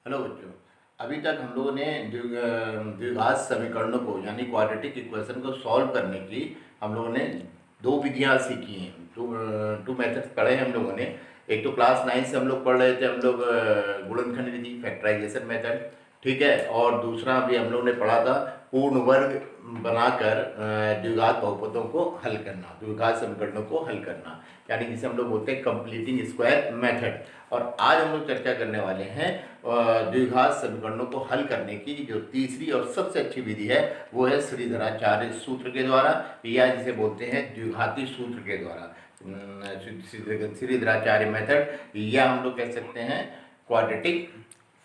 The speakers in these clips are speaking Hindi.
हेलो बच्चों। अभी तक हम लोगों ने द्विघात समीकरणों को यानी क्वाड्रेटिक इक्वेशन को सॉल्व करने की हम लोगों ने दो विधियां सीखी हैं। टू मेथड्स पढ़े हैं हम लोगों ने। एक तो क्लास 9 से हम लोग पढ़ रहे थे, हम लोग गुणनखंड विधि, फैक्टराइजेशन मेथड, ठीक है। और दूसरा भी हम लोगों ने पढ़ा था पूर्ण वर्ग बनाकर द्विघात बहुपदों को हल करना, द्विघात समीकरणों को हल करना, यानी जिसे हम लोग बोलते हैं कंप्लीटिंग स्क्वायर मेथड। और आज हम लोग चर्चा करने वाले हैं द्विघात समीकरणों को हल करने की जो तीसरी और सबसे अच्छी विधि है, वो है श्रीधराचार्य सूत्र के द्वारा, या जिसे बोलते हैं द्विघाती सूत्र के द्वारा, श्रीधराचार्य मेथड, या हम लोग कह सकते हैं क्वाड्रेटिक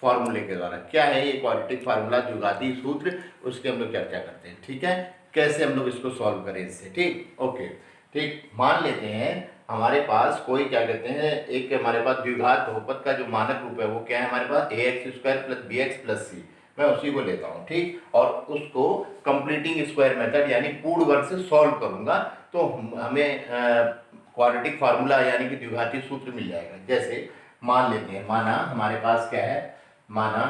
फॉर्मूले के द्वारा। क्या है ये क्वाड्रेटिक फार्मूला, द्विघाती सूत्र, उसकी हम लोग चर्चा करते हैं, ठीक है। कैसे हम लोग इसको सॉल्व करें इससे, ठीक, ओके, ठीक। मान लेते हैं हमारे पास कोई क्या कहते हैं, एक हमारे पास द्विघात बहुपद का जो मानक रूप है वो क्या है, हमारे पास A X square plus B X plus C. मैं उसी को लेता हूँ, ठीक, और उसको कंप्लीटिंग स्क्वायर मेथड यानी पूर्ण वर्ग से सॉल्व करूंगा, तो हमें क्वाड्रेटिक फार्मूला यानी कि द्विघाती सूत्र मिल जाएगा। जैसे मान लेते हैं, माना हमारे पास क्या है, माना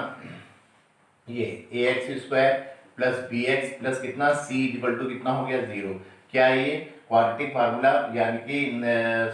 ये A X square plus B X plus कितना सी इक्वल टू कितना हो गया, 0। क्या है ये क्वाड्रेटिक फार्मूला, यानी कि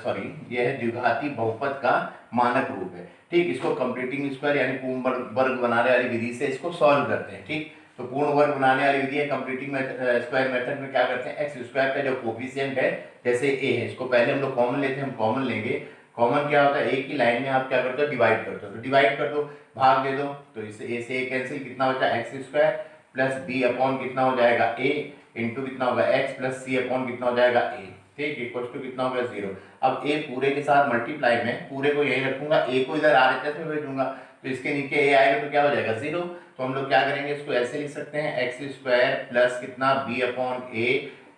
सॉरी, ये है द्विघाती बहुपद का मानक रूप है, ठीक। इसको कंप्लीटिंग स्क्वायर यानी पूर्ण वर्ग बनाने वाली विधि से इसको सॉल्व करते हैं, ठीक। तो पूर्ण वर्ग बनाने वाली विधि है कंप्लीटिंग स्क्वायर मेथड में। क्या करते हैं, एक्स स्क्वायर का जो कोफिशिएंट है, जैसे ए है, इसको पहले हम लोग कॉमन लेते हैं, हम कॉमन लेंगे। कॉमन क्या होता है, एक ही लाइन में आप क्या करते हो, डिवाइड करते हो, तो डिवाइड कर दो, भाग दे दो, तो इससे ए से ए कैंसिल, कितना होता है x square plus b upon कितना हो जाएगा ए इंटू कितना होगा एक्स प्लस सी अपॉन कितना हो जाएगा ए, ठीक, इक्वल टू कितना होगा 0। अब ए पूरे के साथ मल्टीप्लाई में पूरे को यही रखूंगा, ए को इधर आरएचएस में भेजूंगा, तो इसके नीचे ए आएगा तो क्या हो जाएगा 0। तो हम लोग क्या करेंगे, इसको ऐसे लिख सकते हैं, एक्स स्क्वायर प्लस कितना B upon a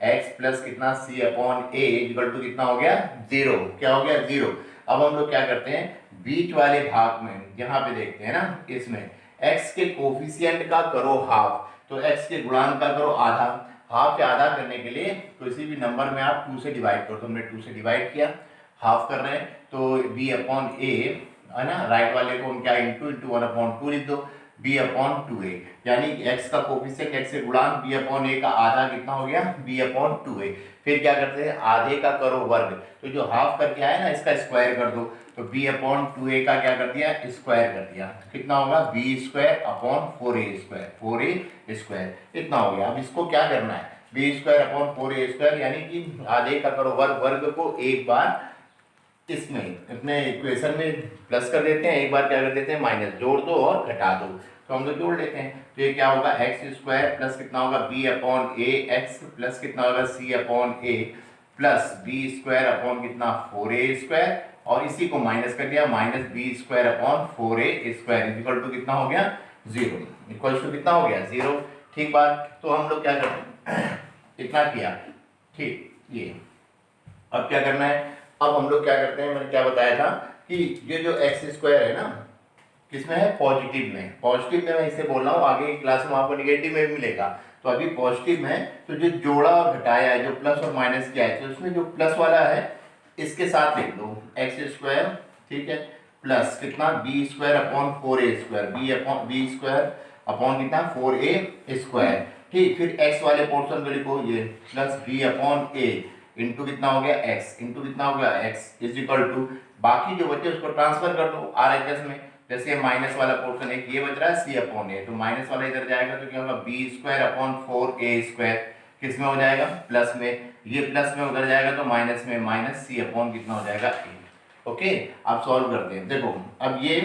x plus कितना सी अपॉन ए इक्वल टू कितना हो गया 0। क्या हो गया 0। अब हम लोग क्या करते हैं, बीच वाले भाग में यहाँ पे देखते हैं ना, इसमें x के कोफिशिएंट का करो हाफ, तो x के गुणांक का करो आधा। हाफ या आधा करने के लिए किसी भी नंबर में आप 2 से डिवाइड करो, तो हमने 2 से डिवाइड किया, हाफ कर रहे हैं, तो b अपॉन ए है ना, राइट वाले को हम क्या इंटू इंटू 1/2 लिख दो, b अपॉन 2a, यानी x का कोफिशिएंट x से गुणांक b अपॉन a का आधा कितना हो गया, b अपॉन 2a। फिर क्या करते हैं, आधे का करो वर्ग, तो जो हाफ करके आया ना इसका स्क्वायर कर दो, तो b अपॉन 2a का क्या कर दिया, स्क्वायर कर दिया, कितना होगा b square upon 4a square, 4a square इतना हो गया। अब इसको क्या करना है, b square upon 4a square यानी कि आधे का करो वर्ग, वर्ग को एक बार इसमें अपने इक्वेशन में प्लस कर देते हैं, एक बार क्या कर देते हैं माइनस, जोड़ दो और घटा दो, तो हम लोग जोड़ लेते हैं, तो ये क्या होगा एक्स स्क्वायर प्लस कितना होगा b upon a x plus कितना होगा c upon a plus b square upon कितना 4a स्क्वायर, और इसी को माइनस कर दिया, minus b square upon 4a square equal to कितना हो गया 0, इक्वल टू कितना हो गया 0, ठीक बात। तो हम लोग क्या करते हैं, इतना किया, ठीक, ये अब क्या करना है, अब हम लोग क्या करते हैं, मैंने क्या बताया था कि ये जो एक्स स्क्वायर है ना, किसमें है, पॉजिटिव में, पॉजिटिव में मैं इसे बोल रहा हूँ, आगे की क्लास में आपको निगेटिव में भी मिलेगा, तो अभी पॉजिटिव में, तो जो जोड़ा और घटाया है, जो प्लस और माइनस किया है, तो उसमें जो प्लस वाला है इसके साथ लिख दो एक्स स्क्वायर, ठीक है, प्लस कितना b square upon 4a square, b square upon कितना 4a स्क्वायर, ठीक। फिर एक्स वाले पोर्शन को लिखो, ये प्लस बी अपॉन ए इंटू कितना हो गया एक्स, इंटू कितना हो गया एक्स इज इक्वल टू, बाकी जो बचे उसको ट्रांसफर कर दो आरएचएस में, जैसे माइनस वाला पोर्शन एक ये बच रहा है सी अपॉन ए, तो माइनस वाला इधर जाएगा तो क्या होगा B square upon 4a square, किस में हो जाएगा प्लस में, ये प्लस में उधर जाएगा तो माइनस में, माइनस सी अपॉन कितना हो जाएगा ए। ओके, आप सॉल्व करते हैं, देखो अब ये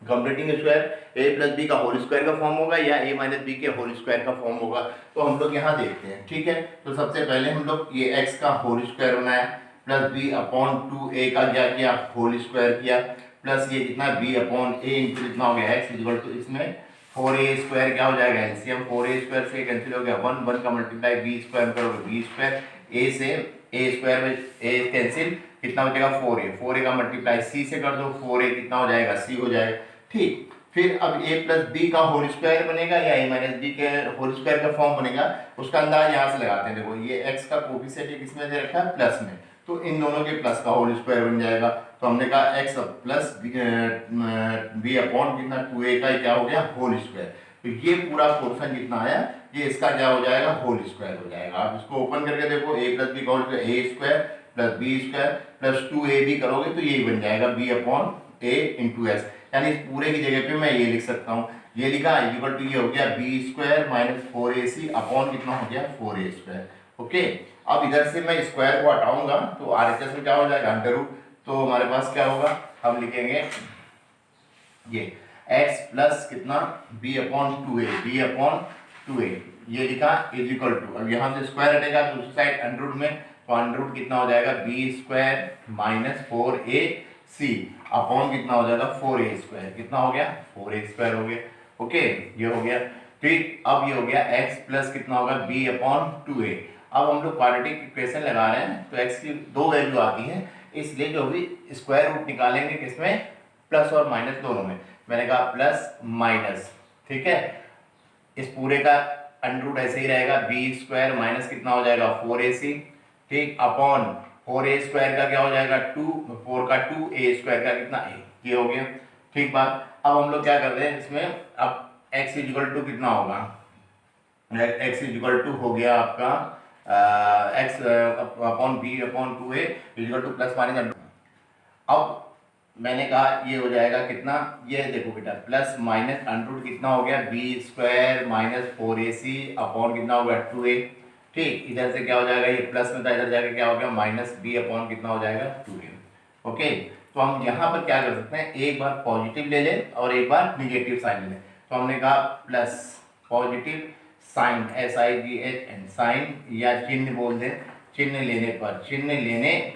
कंप्लीटिंग स्क्वायर ए प्लस बी का होल स्क्वायर का फॉर्म होगा या ए माइनस बी के होल स्क्वायर का फॉर्म होगा, तो हम लोग यहाँ देखते हैं, ठीक है। तो सबसे पहले हम लोग ये एक्स का होल स्क्वायर बनाया, प्लस बी अपॉन 2a का क्या किया, होल स्क्वायर किया, प्लस ये कितना बी अपॉन ए इंटू कितना हो गया एक्स इक्वल टू, इसमें 4a स्क्वायर क्या हो जाएगा एलसीएम, 4a स्क्वायर से कैंसिल हो गया 1, 1 का मल्टीप्लाई बी स्क्वायर करोगे बी स्क्वायर, ए से ए स्क्वायर में ए कैंसिल, कितना हो जाएगा 4a, 4a का मल्टीप्लाई सी से कर दो, 4a कितना हो जाएगा सी हो जाएगा, ठीक। फिर अब a प्लस बी का होल स्क्वायर बनेगा या a माइनस बी के होल स्क्वायर का फॉर्म बनेगा, उसका अंदाज यहाँ से लगाते हैं। देखो ये x का कोफिशिएंट किसमें दे रखा है प्लस में, तो इन दोनों के प्लस का होल स्क्वायर बन जाएगा, तो हमने कहा x प्लस बी अपॉन कितना 2a का क्या हो गया होल स्क्वायर। तो ये पूरा पोर्शन जितना आया ये इसका क्या हो जाएगा होल स्क्वायर हो जाएगा। आप इसको ओपन करके देखो a प्लस बी का whole square a square plus b square plus 2ab करोगे तो यही बन जाएगा b upon a into s. यानी इस पूरे की जगह पे मैं ये लिख सकता हूँ, ये लिखा इक्वल टू ये हो गया B square minus 4ac upon कितना हो गया 4a स्क्वायर। ओके, अब इधर से मैं स्क्वायर को हटाऊंगा तो आरएचएस में क्या हो जाएगा अंडर रूट। तो हमारे पास क्या होगा, हम लिखेंगे ये x प्लस कितना b upon 2a, b upon 2a ये लिखा इज इक्वल टू, अब यहाँ से स्क्वायर हटेगा दूसरी साइड अंडर रूट में, तो अंडर रूट कितना हो जाएगा b square minus 4ac upon कितना हो जाएगा 4a स्क्वायर, कितना हो गया 4a स्क्वायर हो गया। ओके, ये हो गया। ठीक, अब ये हो गया x प्लस कितना होगा b अपॉन 2a। अब हम लोग क्वाड्रेटिक इक्वेशन लगा रहे हैं तो x की दो वैल्यू आती है, इसलिए जो भी स्क्वायर रूट निकालेंगे किसमें प्लस और माइनस दोनों में। मैंने कहा प्लस माइनस, ठीक है, इस पूरे का अंडर रूट ऐसे ही रहेगा बी स्क्वायर माइनस कितना हो जाएगा 4ac, ठीक, अपॉन 4a स्क्वायर का क्या हो जाएगा 2, 4 का 2, a स्क्वायर का कितना a, ये हो गया। ठीक बात, अब हम लोग क्या कर रहे हैं इसमें, अब x इक्वल टू कितना होगा, x इक्वल टू हो गया आपका x upon b upon 2a equal to plus minus. अब मैंने कहा ये हो जाएगा कितना, ये देखो बेटा प्लस माइनस अंडर रूट कितना हो गया B square minus 4ac upon कितना हो गया 2a। ठीक, इधर से क्या हो जाएगा, ये प्लस में था इधर जाके क्या हो गया माइनस b अपॉन कितना हो जाएगा 2a। ओके, तो हम यहाँ पर क्या कर सकते हैं, एक बार पॉजिटिव ले लें और एक बार निगेटिव साइन ले लें। तो हमने कहा plus positive sign SIGHN sign या चिन्ह बोल दें, चिन्ह लेने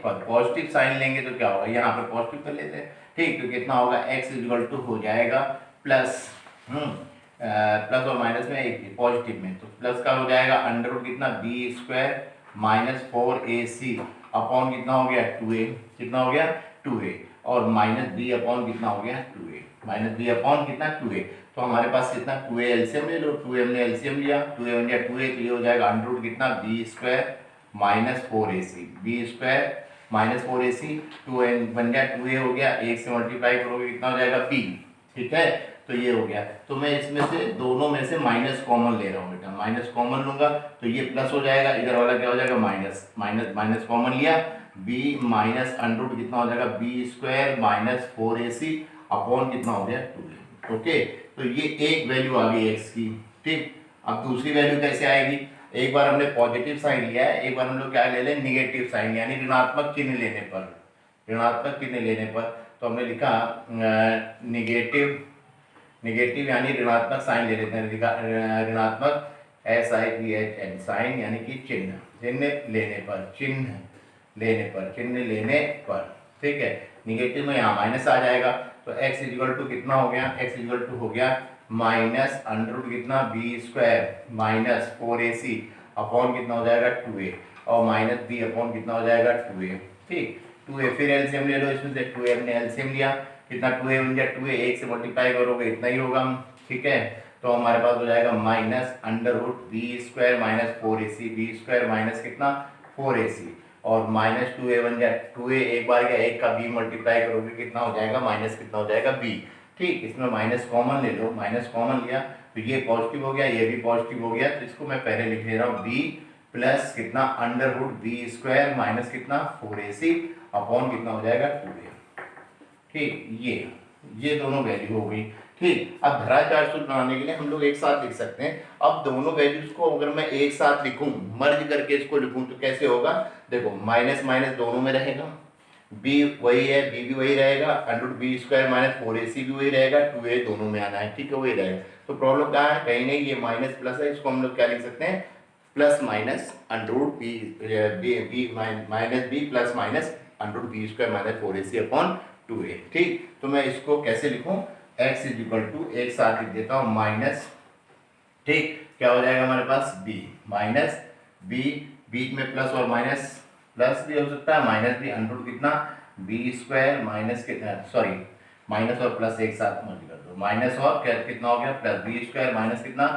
पर पॉजिटिव साइन लेंगे तो क्या होगा, यहाँ पर पॉजिटिव कर लेते हैं। ठीक, तो कितना होगा x इक्वल टू हो जाएगा प्लस प्लस और माइनस में एक पॉजिटिव में, तो प्लस का हो जाएगा अंडर रूट कितना b square minus 4ac upon कितना हो गया 2a, कितना हो गया 2a, और माइनस b अपॉन कितना हो गया 2a, माइनस b अपॉन कितना 2a। तो हमारे पास कितना 2a एलसीएम ले लो, 2a हमने एलसीएम लिया, 2a बन गया 2a, तो ये हो जाएगा अंडर रूट कितना b square minus 4ac, b square minus 4ac, 2a बन गया 2a हो गया, एक से मल्टीप्लाई करोगे कितना हो जाएगा b। ठीक है, तो ये हो गया। तो मैं इसमें से दोनों में से माइनस कॉमन ले रहा हूँ बेटा, माइनस कॉमन लूंगा तो ये प्लस हो जाएगा, इधर वाला क्या हो जाएगा माइनस, माइनस माइनस कॉमन लिया, b माइनस अंडर रूट कितना हो जाएगा b square minus 4ac upon कितना हो गया 2a। ओके, तो ये एक वैल्यू आ गई x की। ठीक, अब दूसरी वैल्यू कैसे आएगी, एक बार हमने पॉजिटिव साइन लिया है, एक बार हम लोग क्या ले लें निगेटिव साइन, यानी ऋणात्मक चिन्ह लेने पर, ऋणात्मक चिन्ह लेने पर तो हमने लिखा निगेटिव यानी ऋणात्मक साइन ले लेते हैं, ऋणात्मक SIGHN साइन यानी कि चिन्ह लेने पर। ठीक है, निगेटिव में यहाँ माइनस आ जाएगा, तो x इक्वल टू कितना हो गया, x इक्वल टू हो गया माइनस अंडर रूट कितना b square minus 4ac upon कितना हो जाएगा 2a, और माइनस b अपॉन कितना हो जाएगा 2a। ठीक, 2a फिर एलसीएम ले लो, इसमें से 2a हमने एलसीएम लिया, कितना 2a बन गया 2a, एक से मल्टीप्लाई करोगे इतना ही होगा। ठीक है, तो हमारे पास हो जाएगा minus under root b square minus 4ac, b square minus कितना 4ac, और माइनस 2a बन गया 2a, एक बार क्या एक का b मल्टीप्लाई करोगे कितना हो जाएगा माइनस कितना हो जाएगा b। ठीक, इसमें माइनस कॉमन ले लो, माइनस कॉमन लिया तो ये पॉजिटिव हो गया, ये भी पॉजिटिव हो गया, तो इसको मैं पहले लिख ले रहा हूँ b प्लस कितना under root b square minus कितना 4ac अपॉन कितना हो जाएगा 2a। ठीक, ये दोनों वैल्यू हो गई। ठीक, अब धरा चार्ट सूत्र बनाने के लिए हम लोग एक साथ लिख सकते हैं। अब दोनों वैल्यूज को अगर मैं एक साथ लिखूं, मर्ज करके इसको लिखूं तो कैसे होगा, देखो माइनस माइनस दोनों में रहेगा, b वही है, b भी वही रहेगा, under root b square minus 4ac भी वही रहेगा, 2a दोनों में आना है। ठीक है, वही रहेगा। तो प्रॉब्लम क्या है, कहीं नहीं, ये माइनस प्लस है, इसको हम लोग क्या लिख सकते हैं plus minus under root b minus b plus minus under root b square minus 4ac upon 2a। ठीक, तो मैं इसको कैसे लिखूं, x इज इक्वल टू एक साथ लिख देता हूँ माइनस, ठीक, क्या हो जाएगा हमारे पास b माइनस b, बीच में प्लस और माइनस, प्लस भी हो सकता है माइनस भी, अंडर रूट कितना b स्क्वायर माइनस कितना, सॉरी माइनस और प्लस एक साथ मल्टी कर दो, माइनस और कितना हो गया प्लस b स्क्वायर माइनस कितना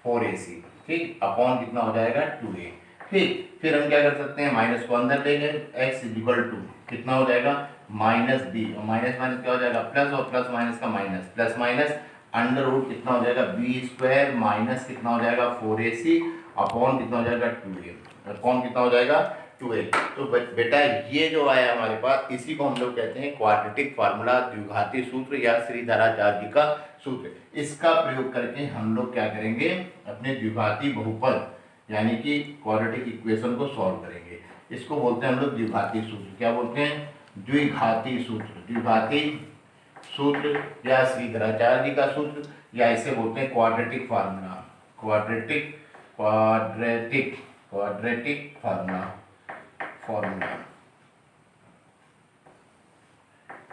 4ac, ठीक, अपॉन कितना हो जाएगा 2a। ठीक, फिर हम क्या कर सकते हैं, माइनस को अंदर लेंगे, x इज इक्वल टू कितना हो जाएगा माइनस बी, और माइनस माइनस क्या हो जाएगा प्लस, और प्लस माइनस का minus, plus minus under root कितना हो जाएगा बी स्क्वायर माइनस कितना हो जाएगा 4ac अपॉन कितना हो जाएगा 2a, अपॉन कितना हो जाएगा 2a। तो बेटा ये जो आया हमारे पास, इसी को हम लोग कहते हैं क्वाड्रेटिक फार्मूला, द्विघाती सूत्र या श्रीधराचार्य का सूत्र। इसका प्रयोग करके हम लोग क्या करेंगे, अपने द्विघाती बहुपद यानी कि क्वाड्रेटिक इक्वेशन को सॉल्व करेंगे। इसको बोलते हैं हम लोग द्विघाती सूत्र। क्या बोलते हैं? द्विघाती सूत्र। द्विघाती सूत्र या श्रीधराचार्य जी का सूत्र, या इसे बोलते हैं quadratic formula. Quadratic quadratic quadratic formula.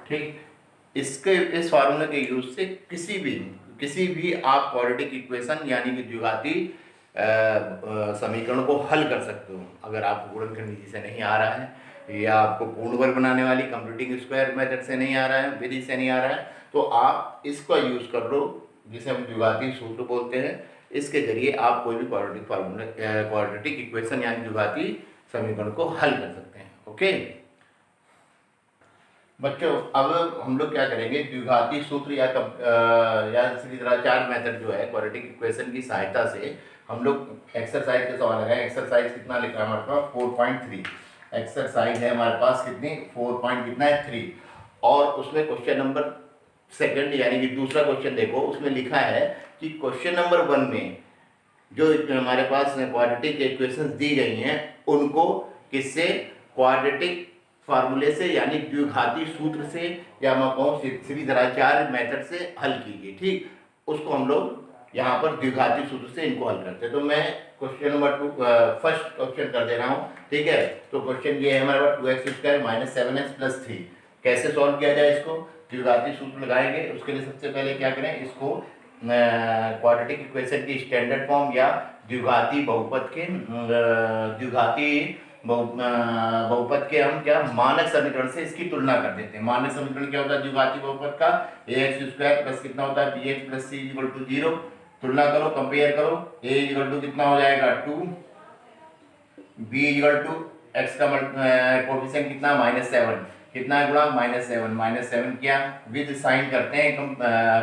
ठीक, इसके इस फार्मूले के यूज से किसी भी आप क्वाड्रेटिक इक्वेशन यानी कि द्विघाती समीकरण को हल कर सकते हो। अगर आपको गुणनखंड विधि से नहीं आ रहा है, या आपको पूर्ण वर्ग बनाने वाली कंप्यूटिंग स्क्वायर मेथड से नहीं आ रहा है, विधि से नहीं आ रहा है, तो आप इसका यूज कर लो, जिसे हम द्विघाती सूत्र बोलते हैं। इसके जरिए आप कोई भी क्वाड्रेटिक फार्मूला क्वाड्रेटिक इक्वेशन यानी द्विघाती समीकरण को हल कर सकते हैं। ओके बच्चों, अब हम लोग क्या करेंगे, द्विघाती सूत्र या श्रीधराचार्य मेथड जो है क्वाड्रेटिक इक्वेशन की सहायता से हम लोग एक्सरसाइज के सवाल लगाए। एक्सरसाइज कितना लिखा है हमारे पास 4.3 एक्सरसाइज है हमारे पास, कितनी 4.3, और उसमें क्वेश्चन नंबर सेकंड यानी कि दूसरा क्वेश्चन देखो, उसमें लिखा है कि क्वेश्चन नंबर 1 में जो हमारे पास क्वाड्रेटिक इक्वेशंस दी गई हैं उनको किससे, क्वाड्रेटिक फार्मूले से यानी द्विघाती सूत्र से, या मैं कहूँ श्रीधराचार्य मेथड से हल कीजिए। ठीक, उसको हम लोग यहाँ पर द्विघाती सूत्र से इनको हल करते हैं। तो मैं क्वेश्चन नंबर 2 फर्स्ट क्वेश्चन कर दे रहा हूँ। ठीक है, तो क्वेश्चन ये है हमारे पास 2x² माइनस 7x प्लस 3। कैसे सॉल्व किया जाए इसको, द्विघाती सूत्र लगाएंगे। उसके लिए सबसे पहले क्या करें, इसको क्वाड्रेटिक इक्वेशन की स्टैंडर्ड फॉर्म या द्विघाती बहुपद के बहुपद के हम क्या मानक समीकरण से इसकी तुलना कर देते हैं। मानक समीकरण क्या होता है द्विघाती बहुपद का, ax² प्लस कितना होता है bx plus c equal to 0। तुलना करो, कंपेयर करो, a इक्वल टू कितना हो जाएगा 2, b इक्वल टू x का कोफिशिएंट कितना -7, कितना है गुणा -7 किया, विद साइन करते हैं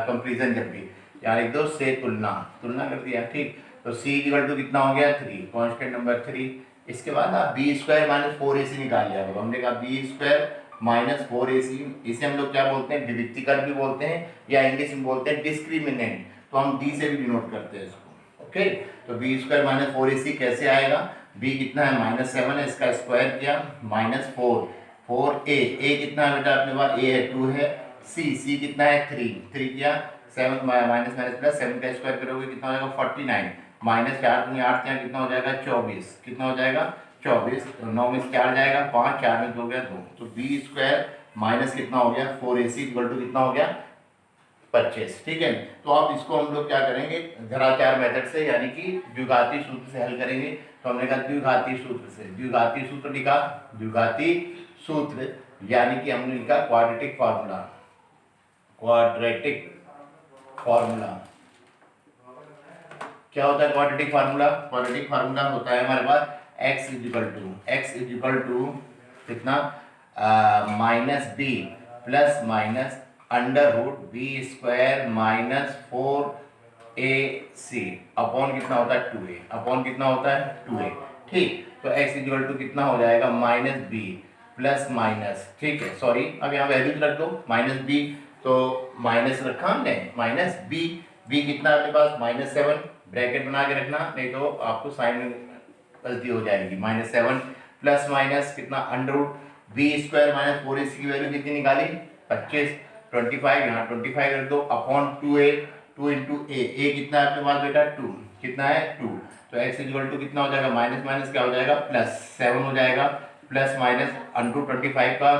कंपैरिजन जब भी, यार एक दो से तुलना कर दिया। ठीक, तो c इक्वल टू कितना हो गया 3, कांस्टेंट नंबर 3। इसके बाद आप b² माइनस 4ac निकाल लिया। हमने कहा b² माइनस 4ac, इसे हम लोग क्या बोलते हैं, विविक्तिकर भी बोलते हैं, या इंग्लिश में बोलते हैं डिस्क्रिमिनेंट। तो हम d से भी डिनोट करते हैं इसको। ओके, तो b² माइनस 4ac कैसे आएगा, b कितना है -7 है, इसका स्क्वायर किया -4a कितना है बेटा अपने पास, a है 2 है, c कितना है 3 किया, 7 माइनस प्लस 7 का स्क्वायर करोगे कितना हो जाएगा 49, -4 दूनी 8 क्या कितना हो जाएगा 24, कितना हो जाएगा 24, 9 में 4 जाएगा 5, 4 में 2 गया 2, तो b² माइनस कितना हो गया 4ac इक्वल टू कितना हो गया 25। ठीक है, तो अब इसको हम लोग क्या करेंगे, धराचार मेथड से यानी कि द्विघाती सूत्र से हल करेंगे। तो हमने कहा द्विघाती सूत्र से, द्विघाती सूत्र लिखा, द्विघाती सूत्र यानी कि हमने लिखा क्वाड्रेटिक फार्मूला। क्वाड्रेटिक फार्मूला क्या होता है, क्वाड्रेटिक फार्मूला, क्वाड्रेटिक फार्मूला होता है हमारे पास x इक्वल टू कितना -b plus minus under root b² minus 4ac upon कितना होता है 2a, अपॉन कितना होता है 2a। ठीक, तो x इक्वल टू कितना हो जाएगा -b प्लस माइनस, ठीक है सॉरी, अब यहाँ वैल्यूज रख दो, -b तो माइनस रखा हमने, -b कितना आपके पास -7, ब्रैकेट बना के रखना नहीं तो आपको साइन गलती हो जाएगी, -7 प्लस माइनस कितना under root b² minus 4ac की वैल्यू कितनी निकाली 25, 25 यहाँ 25 रख दो अपॉन 2a, 2 इंटू a कितना है आपके पास बेटा 2, कितना है 2, तो x इक्वल टू कितना हो जाएगा माइनस माइनस क्या हो जाएगा +7 हो जाएगा, प्लस माइनस अंडर 25 का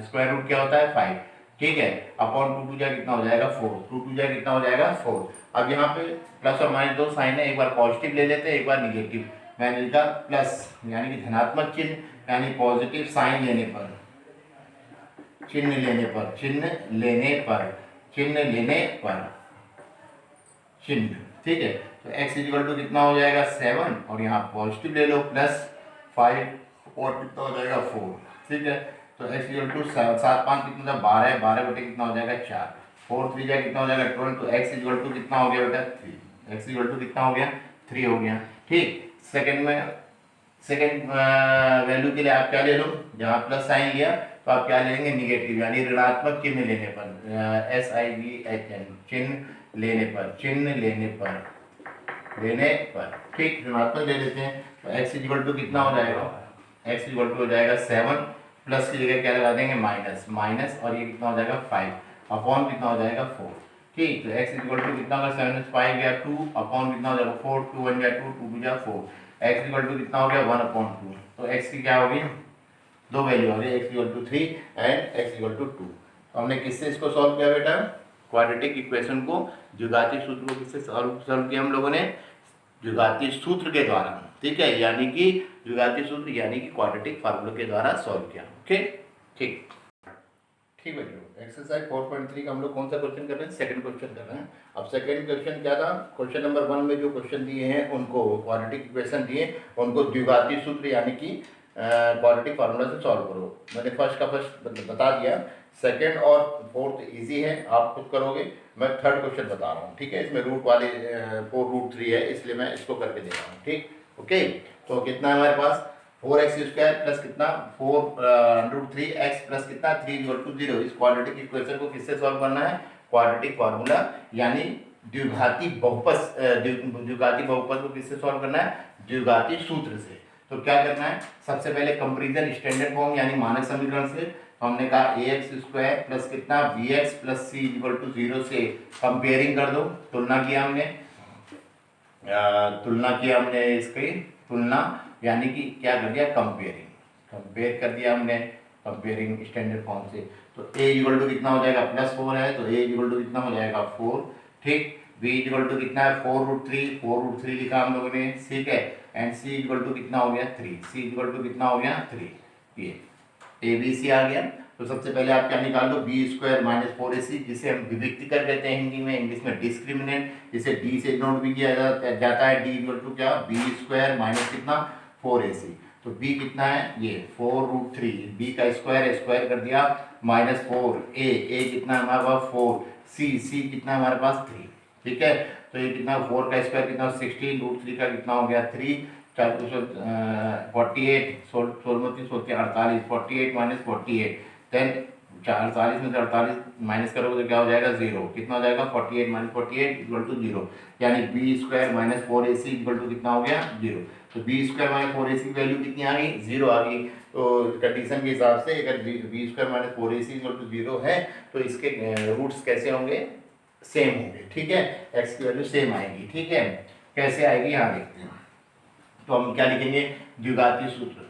स्क्वायर रूट क्या होता है 5। ठीक है, अपॉन 2 जा कितना हो जाएगा 4, 2 जा कितना हो जाएगा 4। अब यहाँ पे प्लस और माइनस दो साइन है, एक बार पॉजिटिव ले लेते हैं एक बार निगेटिव। मैंने लिखा प्लस यानी कि धनात्मक चिन्ह यानी पॉजिटिव साइन लेने पर, चिन्ह लेने पर चिन्ह। ठीक है, तो x इक्वल टू कितना हो जाएगा 7 और यहाँ पॉजिटिव ले लो +5 और कितना हो जाएगा 4। ठीक है, तो तो x इक्वल टू 7 5 कितना था 12, 12 बटे कितना हो जाएगा 4, 4 3 जा कितना हो जाएगा 12, तो x इक्वल टू कितना हो गया बेटा 3, x इक्वल टू कितना हो गया 3 हो गया। ठीक, सेकंड वैल्यू के लिए आप क्या ले लो, जहाँ प्लस साइन लिया तो आप क्या लेंगे निगेटिव, यानी ऋणात्मक चिन्ह लेने पर, SIVHN चिन्ह लेने पर, ठीक ऋणात्मक ले लेते हैं। तो x इक्वल टू कितना हो जाएगा, x इक्वल टू हो जाएगा 7, प्लस की जगह क्या लगा देंगे माइनस, और ये कितना हो जाएगा 5 अपॉन कितना हो जाएगा 4। ठीक, तो x इक्वल टू कितना होगा 7 में 5 गया 2 अपॉन कितना हो जाएगा 4, 2 1 जा 2, 2 2 जा 4, x इक्वल टू कितना हो गया 1 अपॉन 2। तो x की क्या होगी, दो वैल्यू हो गई, x equal to 3 and x equal to 2। तो हमने किससे इसको सॉल्व किया बेटा, क्वाड्रेटिक इक्वेशन को, द्विघाती सूत्र को किससे सॉल्व किया हम लोगों ने, द्विघाती सूत्र के द्वारा। ठीक है, यानी कि द्विघाती सूत्र यानी कि क्वाड्रेटिक फार्मूला के द्वारा सॉल्व किया। ओके, ठीक बच्चों, एक्सरसाइज 4.3 का हम लोग कौन सा क्वेश्चन कर रहे हैं, सेकंड क्वेश्चन कर रहे हैं। अब सेकंड क्वेश्चन क्या था, क्वेश्चन नंबर 1 में जो क्वेश्चन दिए हैं उनको क्वाड्रेटिक इक्वेशन दिए, उनको द्विघाती सूत्र यानी कि क्वाड्रेटिक फार्मूला से सॉल्व करो। मैंने फर्स्ट का फर्स्ट बता दिया, सेकंड और फोर्थ इजी है, आप खुद करोगे। मैं थर्ड क्वेश्चन बता रहा हूँ, ठीक है, इसमें रूट वाले 4√3 है, इसलिए मैं इसको करके दे रहा हूँ। ठीक, ओके, तो कितना है हमारे पास 4x² प्लस कितना 4√3x प्लस कितना 3 इक्वल टू 0। इस क्वाड्रेटिक इक्वेशन को किससे सॉल्व करना है, क्वाड्रेटिक फार्मूला यानी द्विघाती बहुपद को किससे सॉल्व करना है, द्विघाती सूत्र से। तो क्या करना है, सबसे पहले कंपेरिजन स्टैंडर्ड फॉर्म यानी मानक समीकरण से। तो हमने कहा ax² प्लस कितना bx plus c equal to 0 से कंपेयरिंग कर दो, तुलना किया हमने इसकी तुलना यानी कि क्या कर दिया, कंपेयर कर दिया हमने कंपेयरिंग स्टैंडर्ड फॉर्म से। तो a इक्वल टू कितना हो जाएगा +4 है, तो a इक्वल टू कितना हो जाएगा 4। ठीक, b इक्वल टू कितना है 4√3 लिखा हम लोगों ने, ठीक है, एंड c इक्वल टू कितना हो गया 3, c इक्वल टू कितना हो गया 3। ये ABC आ गया। तो सबसे पहले आप क्या निकाल लो, b² - 4ac, जिसे हम विविक्तिकर कहते हैं हिंदी में, इंग्लिश में डिस्क्रिमिनेंट, जिसे d से नोट भी किया जाता है। d इक्वल टू क्या, b² माइनस कितना 4ac। तो b कितना है, ये 4√3, b का स्क्वायर कर दिया -4, a कितना है हमारे पास 4, c कितना है हमारे पास 3। ठीक है, तो ये कितना 4 का स्क्वायर कितना 16, √3 का कितना हो गया 3, 48, 48 -48, देन 48 में से 48 माइनस करोगे तो क्या हो जाएगा 0, कितना हो जाएगा 48 - 48 इक्वल टू 0, यानी b² - 4ac इक्वल टू कितना हो गया 0। तो b² - 4ac की वैल्यू कितनी आ गई, 0 आ गई। तो कंडीशन के हिसाब से अगर b² - 4ac इक्वल टू 0 है तो इसके रूट्स कैसे होंगे, सेम होंगे। ठीक है, x की वैल्यू सेम आएगी। ठीक है, कैसे आएगी यहाँ देखते हैं। तो हम क्या लिखेंगे, द्विघाती सूत्र।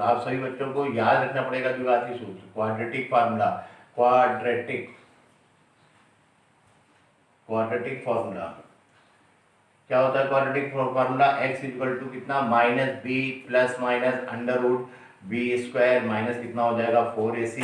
आप सभी बच्चों को याद रखना पड़ेगा द्विघाती सूत्र, क्वाड्रेटिक फार्मूला, क्वाड्रेटिक फार्मूला क्या होता है, quadratic formula x equal to कितना -b plus minus √b² minus कितना हो जाएगा 4ac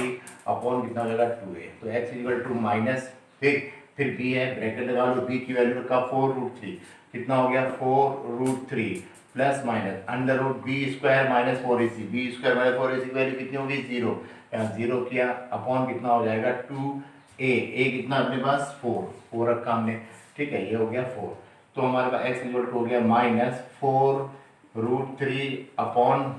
अपॉन कितना हो जाएगा 2a। तो x इक्वल टू माइनस फिर b है, ब्रैकेट लगा लो, b की वैल्यू रखा 4√3, कितना हो गया 4√3 plus minus √b² - 4ac, b² - 4ac की वैल्यू कितनी होगी 0, यहाँ 0 किया अपॉन कितना हो जाएगा 2a कितना अपने पास 4 रखा हमने। ठीक है, ये हो गया 4। तो हमारे पास x इक्वल टू हो गया -4√3 अपॉन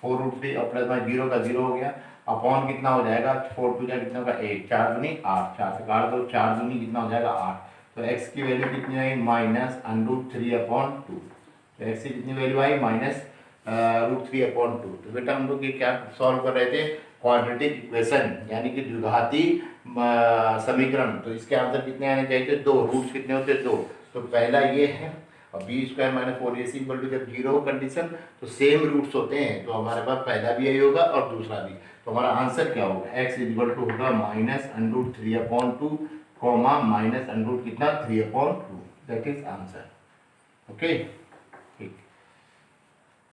4√3 और प्लस में 0 का 0 हो गया अपॉन कितना हो जाएगा 4 2 कितना होगा 8, 4 दूनी 8, 4 से काट दो, 4 दूनी कितना हो जाएगा 8। तो x की वैल्यू कितनी आई -√3/2। तो x की कितनी वैल्यू आई -√3/2। तो बेटा हम लोग ये क्या सॉल्व कर रहे थे, क्वाड्रेटिक इक्वेशन यानी कि द्विघाती समीकरण। तो इसके आंसर कितने आने चाहिए, 2, रूट्स कितने होते हैं 2। तो पहला ये है, और b² - 4ac इक्वल टू जब 0 कंडीशन तो सेम रूट्स होते हैं, तो हमारे पास पहला भी यही होगा और दूसरा भी। तो हमारा आंसर क्या होगा, x इक्वल टू होगा -√3/2 कॉमा माइनस √ कितना 3/2, दैट इज आंसर। ओके।